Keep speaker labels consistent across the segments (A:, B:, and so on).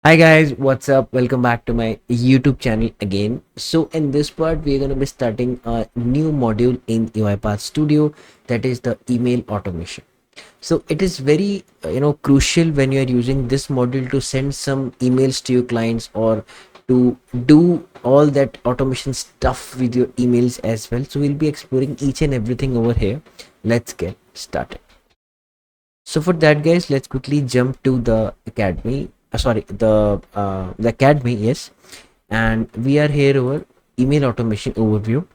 A: Hi guys, what's up? Welcome back to my YouTube channel again. So in this part, we're going to be starting a new module in UiPath Studio, that is the email automation. So it is very crucial when you are using this module to send some emails to your clients or to do all that automation stuff with your emails as well. So we'll be exploring each and everything over here. Let's get started. So for that, guys, let's quickly jump to the academy. Sorry, the academy, yes, and we are here over email automation overview.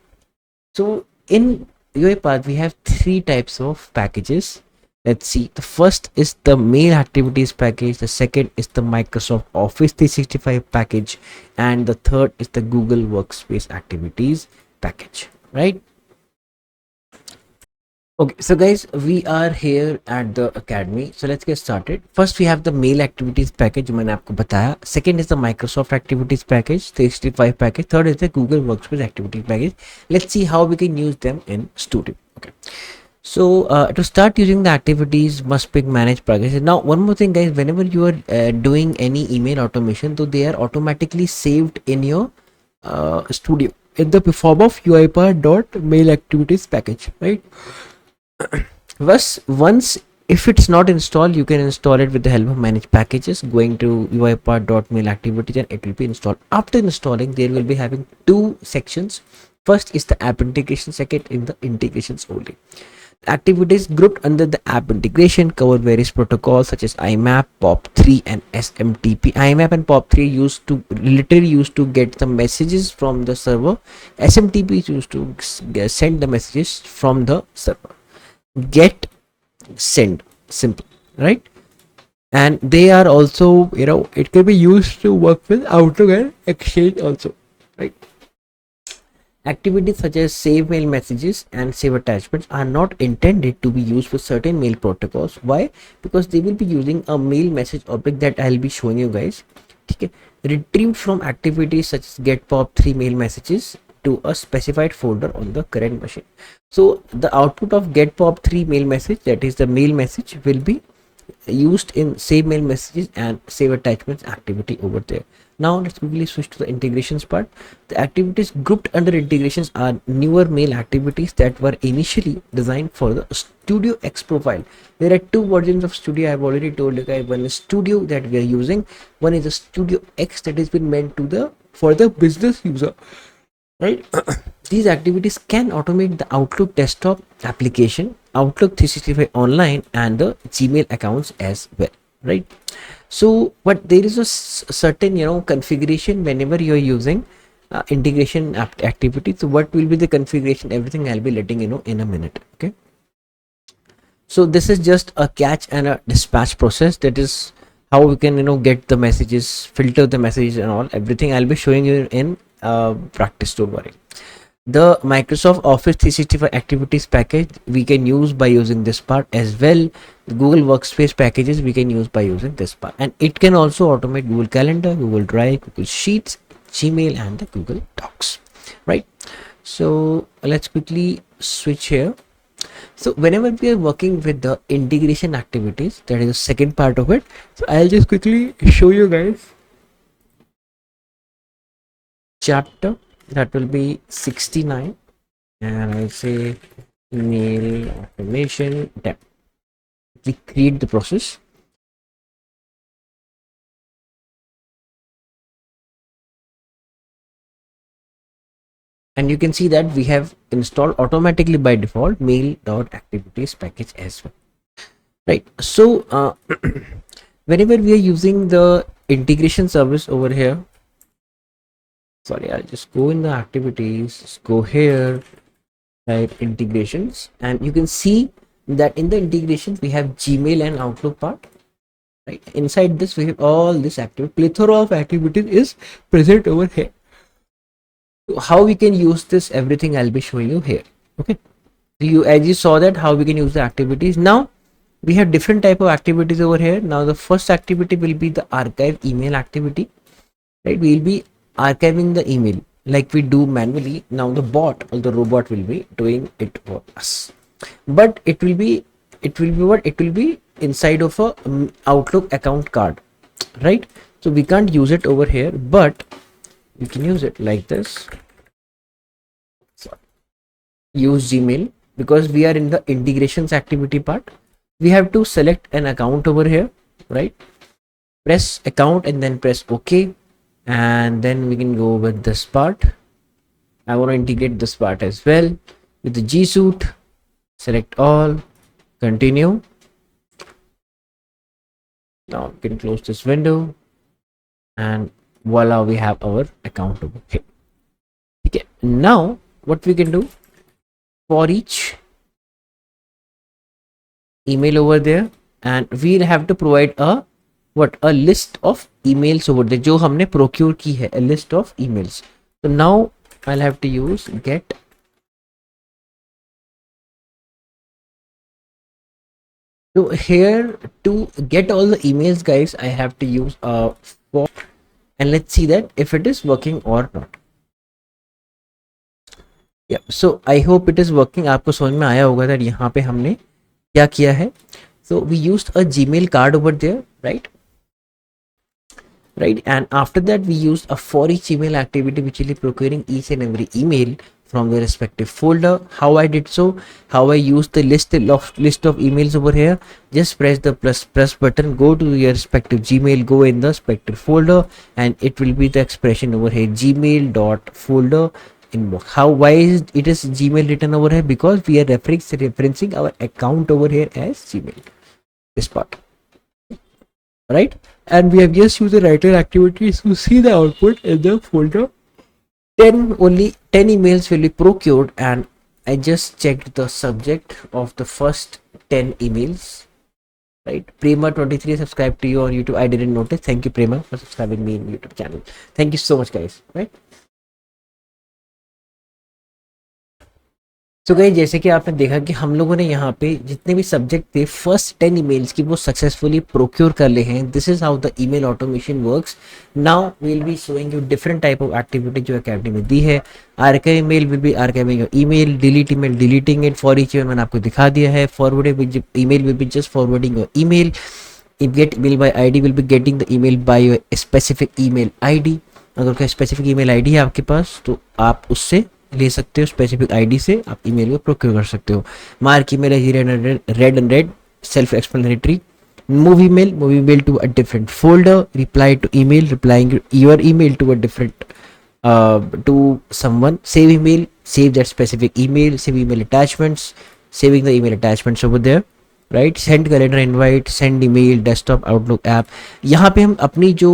A: So in UiPath, we have three types of packages. Let's see. The first is the mail activities package. The second is the Microsoft Office 365 package, and the third is the Google Workspace activities package. Right. Okay, so guys, we are here at the academy. So let's get started. First, we have the mail activities package, जो मैंने आपको बताया. Second is the Microsoft activities package, 365 package. Third is the Google Workspace activities package. Let's see how we can use them in Studio. Okay. So to start using the activities, must pick manage packages. Now, one more thing, guys. Whenever you are doing any email automation, so they are automatically saved in your Studio in the form of UiPath.mail activities package, right? Once if it's not installed, you can install it with the help of manage packages, going to UiPath.mail activities, and it will be installed. After installing, there will be having two sections. First is the app integration, second in the integrations only. Activities grouped under the app integration cover various protocols such as IMAP, POP3, and SMTP. IMAP and POP3 used to get the messages from the server. SMTP is used to send the messages from the server. Get, send, simple, right? And they are also, it can be used to work with Outlook and Exchange also, right? Activities such as save mail messages and save attachments are not intended to be used for certain mail protocols. Why? Because they will be using a mail message object that I'll be showing you guys. Okay. Retrieved from activities such as get pop3 mail messages to a specified folder on the current machine. So the output of get pop3 mail message, that is the mail message, will be used in save mail messages and save attachments activity over there. Now let's quickly switch to the integrations part. The activities grouped under integrations are newer mail activities that were initially designed for the Studio X profile. There are two versions of Studio. I've already told you guys. One is Studio that we are using. One is the Studio X that has been meant to the for the business user, right? These activities can automate the Outlook desktop application, Outlook 365 online, and the Gmail accounts as well, right? So but there is a certain configuration whenever you're using integration activity. So what will be the configuration, everything I'll be letting you know in a minute. Okay, so this is just a catch and a dispatch process. That is how we can get the messages, filter the messages, and all everything I'll be showing you in practice, don't worry. The Microsoft Office 365 activities package we can use by using this part as well. The Google Workspace packages we can use by using this part, and it can also automate Google Calendar, Google Drive, Google Sheets, Gmail, and the Google Docs, right? So let's quickly switch here. So whenever we are working with the integration activities, that is the second part of it. So I'll just quickly show you guys chapter that will be 69, and I'll say email automation tab. We create the process. And you can see that we have installed automatically by default mail.activities package as well, right? So whenever we are using the integration service over here, sorry, I'll just go in the activities, go here, type integrations, and you can see that in the integrations we have Gmail and Outlook part, right? Inside this we have all this activity, plethora of activities is present over here. So how we can use this, everything I'll be showing you here. Okay, so you, as you saw that how we can use the activities. Now we have different type of activities over here. Now the first activity will be the archive email activity, right? We will be archiving the email like we do manually. Now the bot or the robot will be doing it for us, but it will be inside of a Outlook account card, right? So we can't use it over here, but you can use it like this. So use Gmail, because we are in the integrations activity part. We have to select an account over here, right? Press account and then press OK, and then we can go with this part. I want to integrate this part as well with the G Suite. Select all, continue. Now we can close this window, and voila, we have our account over here. Okay, now what we can do, for each email over there, and we'll have to provide a list of emails over there जो हमने procure की है, a list of emails. So now I'll have to use get. So here, to get all the emails, guys, I have to use for, and let's see that if it is working or not. Yeah, so I hope it is working. आपको समझ में आया होगा that यहाँ पे हमने क्या किया है. So we used a Gmail card over there, right? And after that we used a for each email activity, which will be procuring each and every email from the respective folder. How I did so, how I used the list of emails over here. Just press the plus button, go to your respective Gmail, go in the respective folder, and it will be the expression over here, Gmail dot folder inbox. Why is it is Gmail written over here? Because we are referencing our account over here as Gmail, this part, right? And we have just used the writer activities to see the output in the folder. Only 10 emails will be procured, and I just checked the subject of the first 10 emails, right? Prema23 subscribed to you on YouTube. I didn't notice. Thank you, Prema, for subscribing me in YouTube channel. Thank you so much, guys, right? तो गई जैसे कि आपने देखा कि हम लोगों ने यहाँ पे जितने भी सब्जेक्ट थे फर्स्ट 10 ईमेल्स की वो सक्सेसफुली प्रोक्योर कर ले हैं. This is how the email automation works. Now we will be showing you different type of activity जो अकेडमी में दी है. Archive email will be archiving your email, delete email deleting it. For each email मैंने आपको दिखा दिया है. Forwarded email will be just forwarding your email. If get email by ID will be getting the email by your specific email ID. अगर कोई specific email ID है आपके पास तो आप उससे ले सकते हो. स्पेसिफिक आईडी से आप ईमेल को प्रोक्योर कर सकते हो. मार्क ईमेल है red and red, self explanatory. Move email to a different folder. Reply to email, replying your email to a different to someone. Save email, save that specific email. Save email attachments, saving the email attachments over there, right? Send calendar invite, send email, desktop outlook app. यहाँ पे हम अपनी जो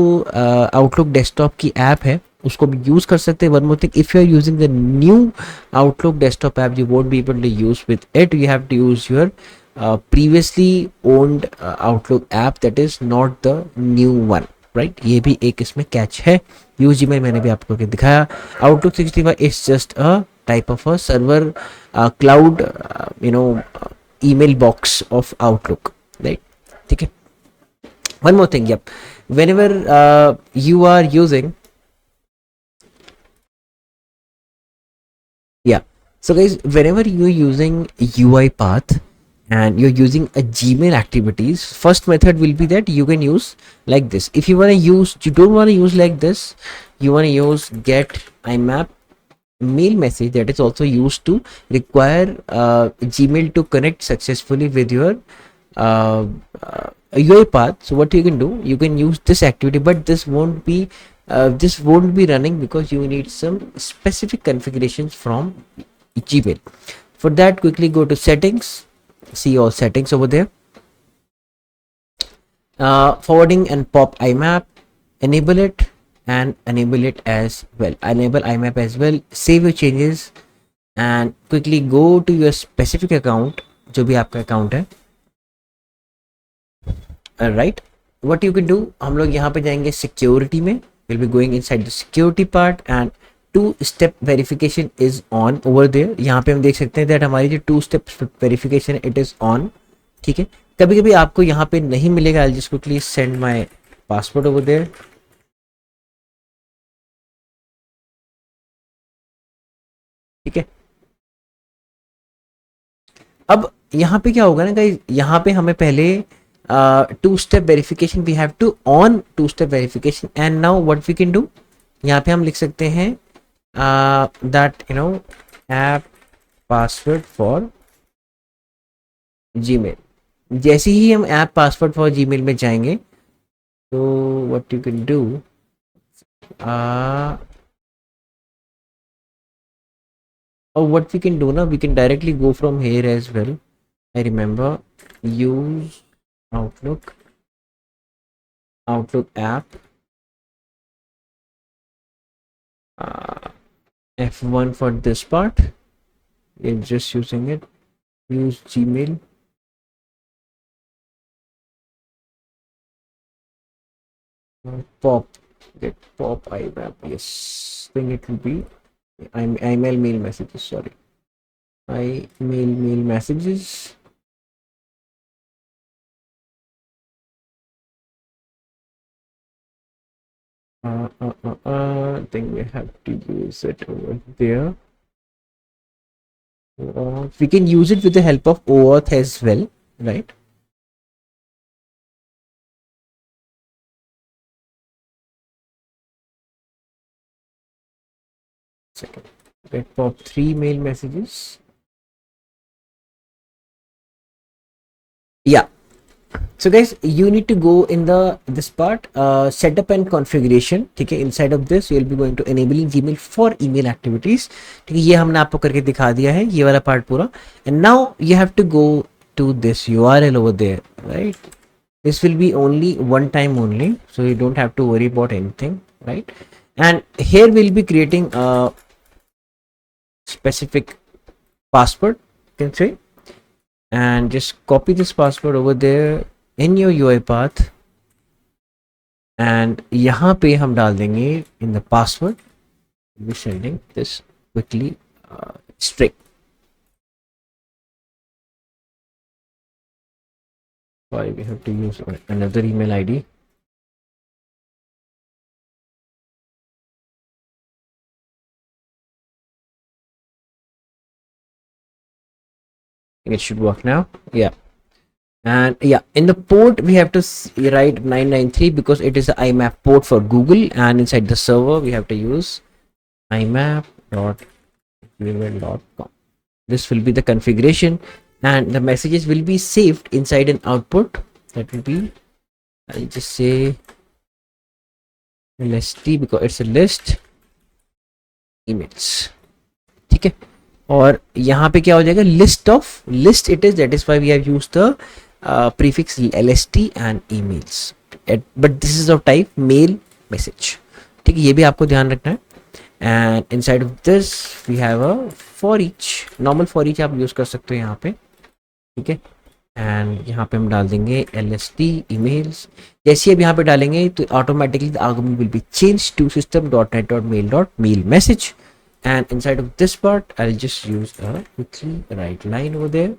A: outlook desktop की app है उसको भी use कर सकते हैं. One more thing, if you are using the new Outlook desktop app, you won't be able to use with it. You have to use your previously owned Outlook app, that is not the new one, right? ये भी एक इसमें catch है. Use Gmail मैंने भी आपको दिखाया. Outlook 365 is just a type of a server cloud email box of Outlook, right? ठीक है. One more thing, yep. Whenever you are using, yeah. So guys, whenever you're using UiPath and you're using a Gmail activities, first method will be that you can use like this. If you don't want to use like this, you want to use get IMAP mail message, that is also used to require Gmail to connect successfully with your UiPath. So what you can do, you can use this activity, but this won't be running because you need some specific configurations from Gmail. For that, quickly go to settings, see all settings over there. Forwarding and pop IMAP, enable it and enable it as well. Enable IMAP as well. Save your changes and quickly go to your specific account, जो भी आपका account है. Right, what you can do, हम लोग यहाँ पे जाएंगे security में. We'll be going inside the security part and 2-step verification is on over there. यहाँ पे हम देख सकते हैं that हमारी जो 2-step verification है, it is on. ठीक है. कभी कभी आपको यहाँ पे नहीं मिलेगा. I'll just quickly send my password over there. ठीक है. अब यहाँ पे क्या होगा ना गाइस, यहाँ पे हमें पहले two-step verification, we have to on two-step verification. And now what we can do, यहाँ पे हम लिख सकते हैं that you know app password for Gmail. जैसे ही हम ऐप पासवर्ड फॉर जीमेल में जाएंगे, तो what you can do, or what we can do now, we can directly go from here as well. I remember use Outlook app, F1 for this part, we're just using it. Use Gmail, pop, get pop IMAP, yes, then it will be email mail messages, sorry, mail messages. I think we have to use it over there. We can use it with the help of OAuth as well, right? Second, get pop 3 mail messages. Yeah. So guys, you need to go in this part, setup and configuration. ठीक है, inside of this you'll be going to enabling Gmail for email activities. ठीक है, ये हमने आपको करके दिखा दिया है, ये वाला part पूरा. And now you have to go to this URL over there, right? This will be only one time only, so you don't have to worry about anything, right? And here we'll be creating a specific password, you can say, and just copy this password over there in your UiPath, and यहाँ पे हम डाल देंगे in the password, we'll be sending this quickly string. Why we have to use another email ID? It should work now. Yeah. And yeah, in the port we have to write 993 because it is an IMAP port for Google, and inside the server we have to use imap.gmail.com. This will be the configuration, and the messages will be saved inside an output. That will be, I'll just say LST because it's a list emails. ठीक है, और यहाँ पे क्या हो जाएगा, list it is, that is why we have used the prefix LST and emails, but this is of type mail message. ठीक है, ये भी आपको ध्यान रखना है. And inside of this we have a for each, normal for each आप use कर सकते हो यहाँ पे. ठीक है, एंड यहाँ पे हम डाल देंगे LST emails. जैसे अब यहाँ पे डालेंगे तो automatically the argument will be change to system.net.mail.mail message. And inside of this part I'll just use a quickly right line over there.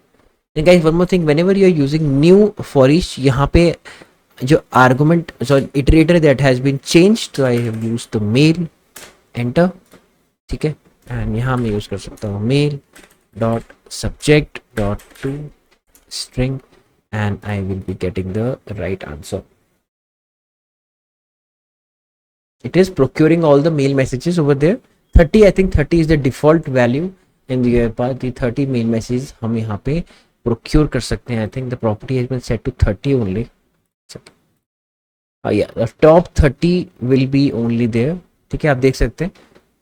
A: And guys, one more thing, whenever you are using new for each, यहाँ पे जो argument, so iterator that has been changed, so I have used the mail, enter. ठीक है, and यहाँ मैं use कर सकता हूँ mail dot subject dot to string, and I will be getting the right answer. It is procuring all the mail messages over there. 30, I think 30 is the default value in the UiPath. The 30 mail messages हम यहाँ पे procure कर सकते हैं. I think the property has been set to 30 only. Yeah, the top 30 will be only there. ठीक है, आप देख सकते हैं.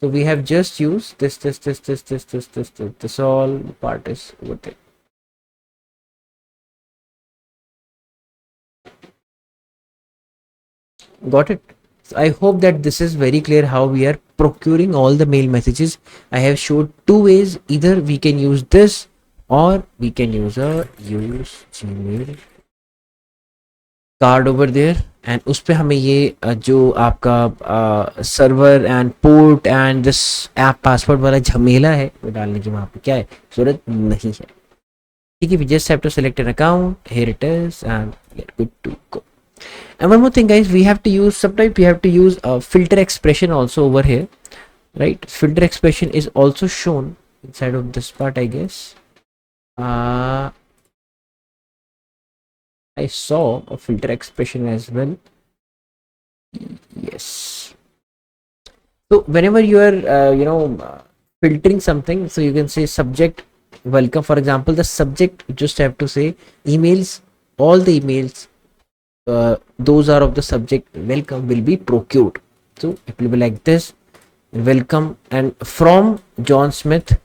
A: So we have just used this all part is over there. Got it? So I hope that this is very clear how we are procuring all the mail messages. I have showed two ways. Either we can use this or we can use a use Gmail card over there, and उस पे हमें ये जो आपका server and port and this app password वाला झमेला है वो डालने की वहाँ पे क्या है जरूरत नहीं है. ठीक है, we just have to select an account. Here it is, and we are good to go. And one more thing guys, we have to use, sometimes we have to use a filter expression also over here, right? Filter expression is also shown inside of this part, I guess. I saw a filter expression as well. Yes. So whenever you are, filtering something, so you can say subject welcome. For example, the subject you just have to say emails. All the emails, those are of the subject welcome will be procured. So it will be like this: welcome and from John Smith.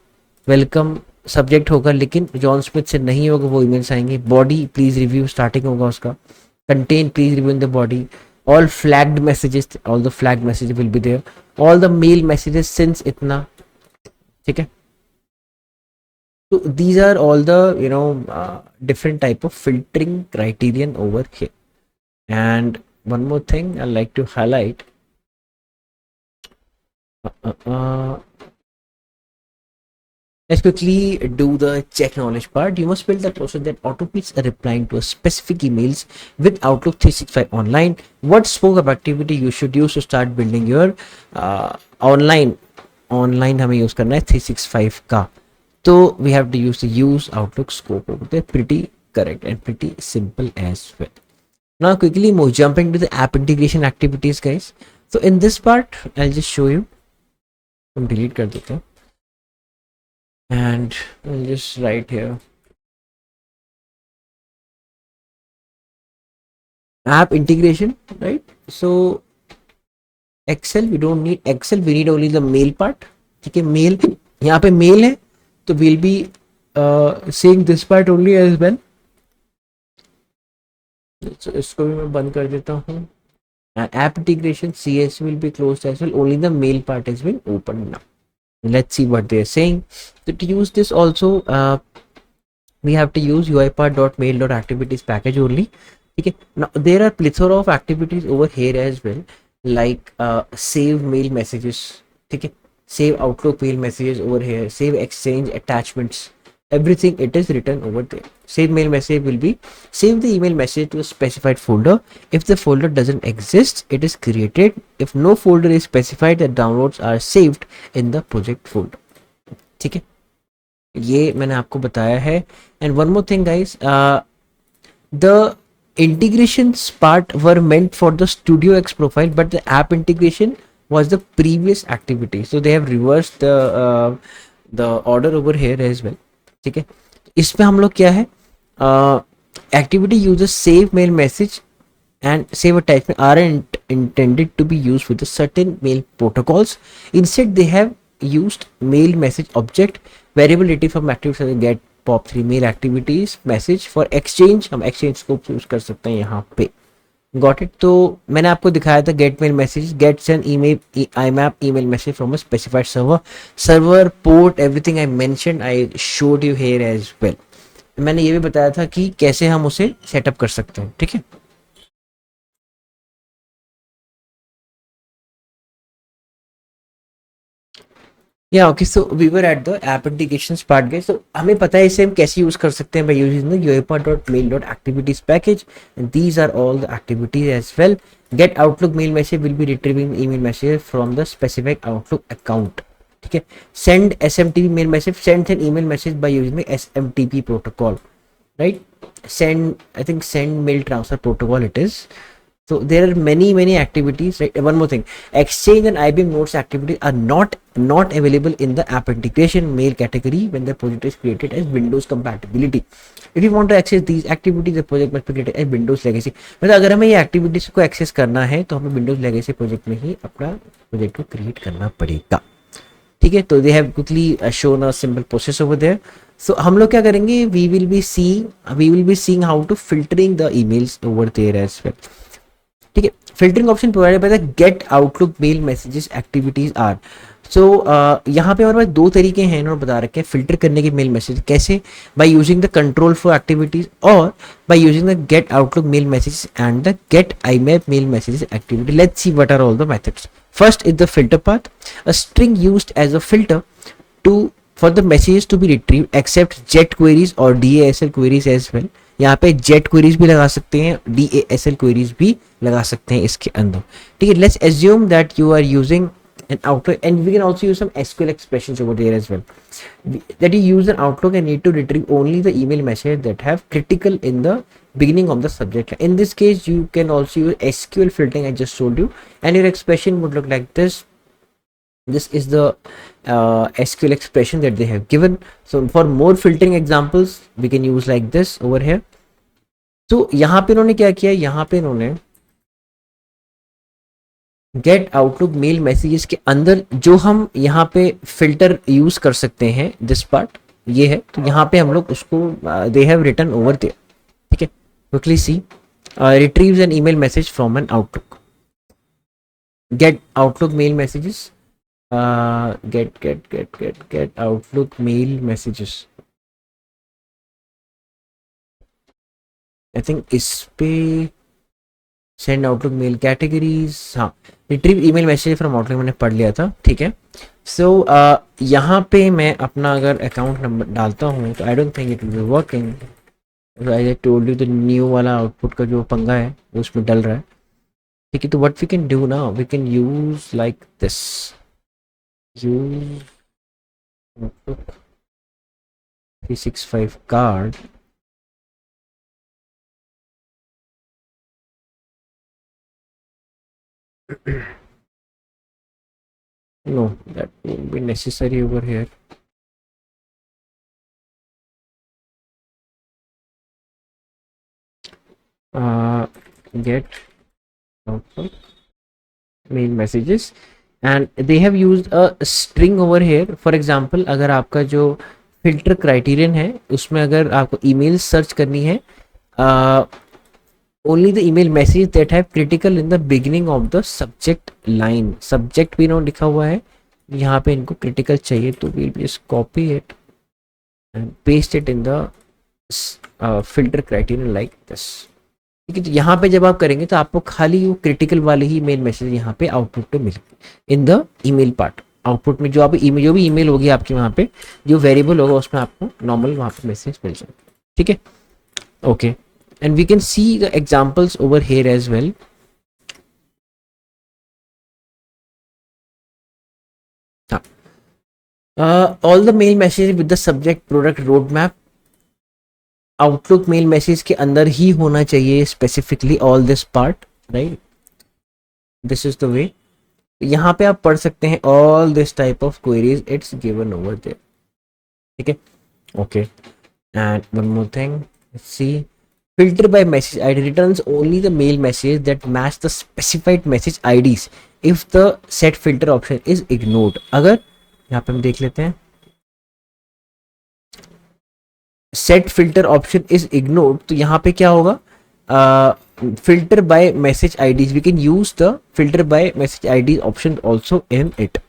A: Welcome subject होगा, लेकिन John Smith से नहीं होगा, वो emails आएंगे. Body please review starting होगा उसका. Content please review in the body. All flagged messages, all the flagged message will be there. All the mail messages since इतना. ठीक है. So these are all the different type of filtering criterion over here. And one more thing I like to highlight. Let's quickly do the check knowledge part. You must build the process that automates a replying to a specific emails with Outlook 365 online. What scope of activity you should use to start building your online हमें use करना है 365 का. So we have to use the use Outlook scope over there. Pretty correct and pretty simple as well. Now quickly jumping to the app integration activities, guys. So in this part I'll just show you. हम delete कर देते हैं. And I'll just write here app integration, right? So Excel, we don't need Excel, we need only the mail part. ठीक है, mail यहाँ पे mail है, तो we'll be seeing this part only as well. So इसको भी मैं बंद कर देता हूँ. App integration CS will be closed as well. Only the mail part has been opened now. Let's see what they are saying. So to use this also, we have to use uipath.mail.activities package only. Okay. Now there are plethora of activities over here as well, like save mail messages. Okay. Save Outlook mail messages over here. Save Exchange attachments. Everything it is written over there. Save mail message will be save the email message to a specified folder. If the folder doesn't exist, it is created. If no folder is specified, the downloads are saved in the project folder. ठीक है, ये मैंने आपको बताया है. And one more thing, guys, the integrations part were meant for the Studio X profile, but the app integration was the previous activity. So they have reversed the order over here as well. ठीक है, इसमें हम लोग क्या है, activity uses save mail message and save attachment aren't intended to be used with the certain mail protocols. Instead they have used mail message object variable data from activities such as get pop3 mail activities message for exchange. हम exchange scope use कर सकते हैं यहाँ पे. Got it. तो मैंने आपको दिखाया था get mail message, get send email IMAP email message from a specified server port, everything I mentioned I showed you here as well. मैंने ये भी बताया था कि कैसे हम उसे सेटअप कर सकते हैं. ठीक है, या okay. So we were at the app integrations part, गए. सो हमें पता है इसे हम कैसे यूज कर सकते हैं, by using the uipath.mail.activities package. And these are all the activities as well. Get Outlook mail message will be retrieving email message from the specific Outlook account. ठीक है. Send SMTP mail message, send an email message by using the SMTP protocol, right? Send mail transfer protocol it is. So there are many activities, right? One more thing, Exchange and IBM Notes activities are not available in the app integration mail category when the project is created as Windows compatibility. If you want to access these activities, the project must be created as Windows Legacy. मतलब अगर हमें ये activities को access करना है तो हमें Windows Legacy project में ही अपना project को create करना पड़ेगा. ठीक है, तो they have quickly shown a simple process over there. So हम लोग क्या करेंगे, we will be seeing how to filtering the emails over there as well. ठीक है, filtering option provided by the get Outlook mail messages activities are. So यहाँ पे हमारे पास दो तरीके हैं, इन्होंने बता रखे हैं फिल्टर करने के मेल मैसेज कैसे, by using the control for activities और by using the get Outlook mail messages and the get IMAP mail messages activity. Let's see what are all the methods. First is the filter path, a string used as a filter for the messages to be retrieved except JET queries or DASL queries as well. यहाँ पे JET queries भी लगा सकते हैं, DASL queries भी लगा सकते हैं इसके अंदर. ठीक है, let's assume that you are using and Outlook, and we can also use some SQL expressions over there as well. That you use an Outlook and need to retrieve only the email message that have critical in the beginning of the subject line. In this case, you can also use SQL filtering I just told you, and your expression would look like this. This is the SQL expression that they have given. So for more filtering examples, we can use like this over here. तो यहाँ पे इन्होंने क्या किया, यहाँ पे इन्होंने gate Outlook mail messages के अंदर जो हम यहाँ पे फिल्टर यूज कर सकते हैं, दिस पार्ट ये है, तो यहाँ पे हम लोग उसको they have written over there, ठीक है. Quickly see retrieves an email message from an Outlook, get Outlook mail messages, get Outlook mail messages. I think इस पे send Outlook mail categories, हाँ retrieve email message from Outlook मैंने पढ़ लिया था, ठीक है. So यहाँ पे मैं अपना अगर अकाउंट नंबर डालता हूँ तो I don't think it will be working. I told you the new वाला आउटपुट का जो पंगा है वो उसमें डल रहा है, ठीक है. तो what we can do now, we can use like this. Use Outlook 365 card. No, that won't be necessary over here. Get Outlook mail messages. And they have used a string over here. For example, अगर आपका जो filter criterion है उसमें अगर आपको email search करनी है, only the email message that have critical in the beginning of the subject line. Subject भी इन्होंने लिखा हुआ है, यहाँ पे इनको critical चाहिए, तो we'll just copy it and paste it in the filter criterion like this. ठीक है. तो यहाँ पे जब आप करेंगे तो आपको खाली वो क्रिटिकल वाले ही मेल मैसेज यहाँ पे आउटपुट पे मिलेंगे in the email part. Output में जो आप ईमेल, जो भी ईमेल होगी आपकी वहाँ पे जो वेरिएबल होगा उसमें आपको नॉर्मल वहाँ पे मैसेज मिल जाएगा, ठीक है. Okay, and we can see the examples over here as well. All the mail message with the subject product road map Outlook mail message के अंदर ही होना चाहिए specifically all this part, right. This is the way. यहाँ पे आप पढ़ सकते हैं all this type of queries, it's given over there, ठीक है. Okay, and one more thing, see filter by message ID returns only the mail message that match the specified message IDs if the set filter option is ignored. अगर यहाँ पे हम देख लेते हैं set filter option is ignored, तो यहाँ पे क्या होगा, filter by message IDs, we can use the filter by message IDs option also in it.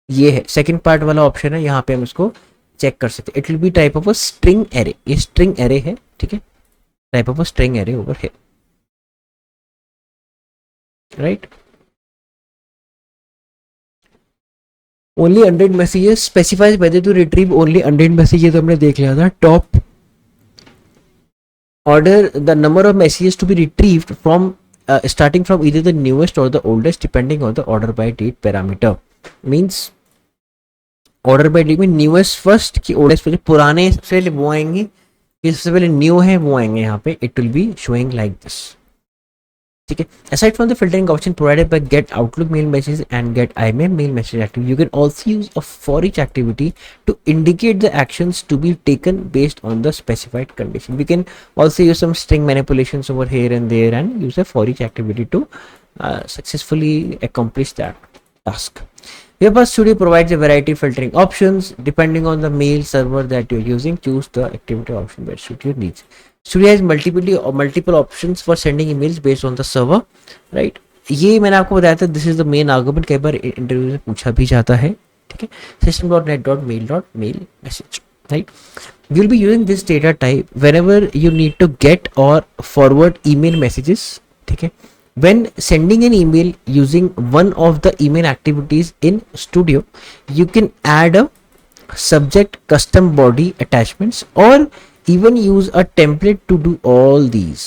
A: ये है सेकंड पार्ट वाला ऑप्शन है, यहाँ पे हम इसको चेक कर सकते हैं. It will B type of a string array, ये स्ट्रिंग एरे है, ठीक है. Type of a string array over here, right. Only unread messages specifies whether to retrieve only unread messages. तो हमने देख लिया था. Top order the number of messages to be retrieved from starting from either the newest or the oldest depending on the order by date parameter. Means order by date में newest first की oldest फिर पुराने से वो आएंगे, सबसे पहले new है वो आएंगे यहाँ पे. It will be showing like this, ठीक है. Aside from the filtering option provided by get Outlook mail message and get IMAP mail message activity, you can also use a for each activity to indicate the actions to be taken based on the specified condition. We can also use some string manipulations over here and there and use a for each activity to successfully accomplish that task. Webpass Studio provides a variety of filtering options depending on the mail server that you're using. Choose the activity option that suits your needs. Studio has multiple options for sending emails based on the server, right. ये मैंने आपको बताया था, this is the main argument, कई बार interview में पूछा भी जाता है, ठीक है. system.net.mail message, right. We will be using this data type whenever you need to get or forward email messages, ठीक है. When sending an email using one of the email activities in Studio, you can add a subject, custom body attachments, or even use a template to do all these,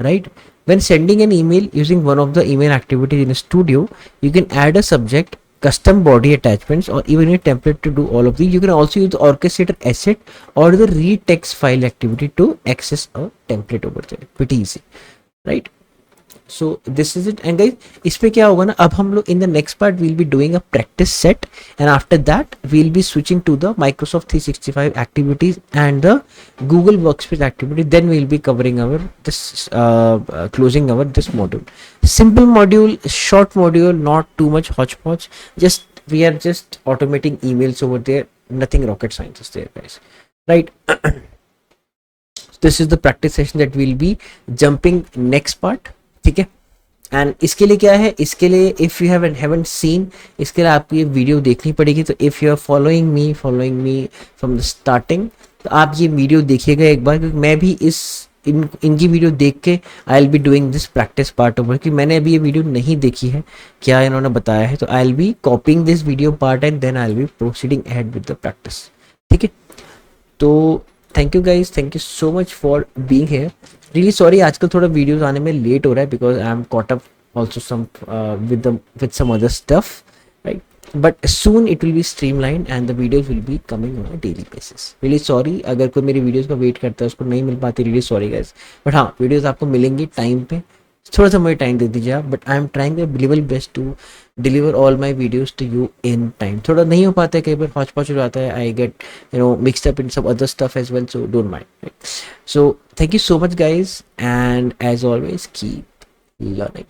A: right. When sending an email using one of the email activities in Studio, you can add a subject, custom body attachments, or even a template to do all of these. You can also use the orchestrator asset or the read text file activity to access a template over there. Pretty easy, right? So this is it and guys इस पे क्या होगा ना, अब हम लोग in the next part we'll be doing a practice set and after that we'll be switching to the Microsoft 365 activities and the Google workspace activity. Then we'll be covering our this closing our this module. Simple module, short module, not too much hodgepodge. Just we are just automating emails over there. Nothing rocket science is there, guys. Right? This is the practice session that we'll be jumping next part. ठीक है. And इसके लिए क्या है, इसके लिए if you haven't seen, इसके लिए आपको ये वीडियो देखनी पड़ेगी. तो if you are following me from the starting, तो आप ये वीडियो देखिएगा एक बार, क्योंकि मैं भी इनकी वीडियो देख के आई will be doing this practice part over, कि मैंने अभी ये वीडियो नहीं देखी है क्या इन्होंने बताया है. तो I will be copying this video part and then I will be proceeding ahead with the practice. ठीक है. तो thank you guys, thank you so much for being here. Really sorry आजकल थोड़ा वीडियोस आने में लेट हो रहा है, because I am caught up also some with some other stuff, right. But soon it will be streamlined and the videos will be coming on a daily basis. Really sorry अगर कोई मेरी videos का wait करता है उसको नहीं मिल पाती, really sorry guys. But हाँ, वीडियोज आपको मिलेंगी टाइम पे. थोड़ा सा मुझे टाइम दे दीजिए आप, but I am trying the level best to deliver all my videos to you in time. थोड़ा नहीं हो पाता है, कई बार हॉच पॉच हो जाता है, I get mixed up in some other stuff as well, so don't mind. So thank you so much guys, and as always keep learning.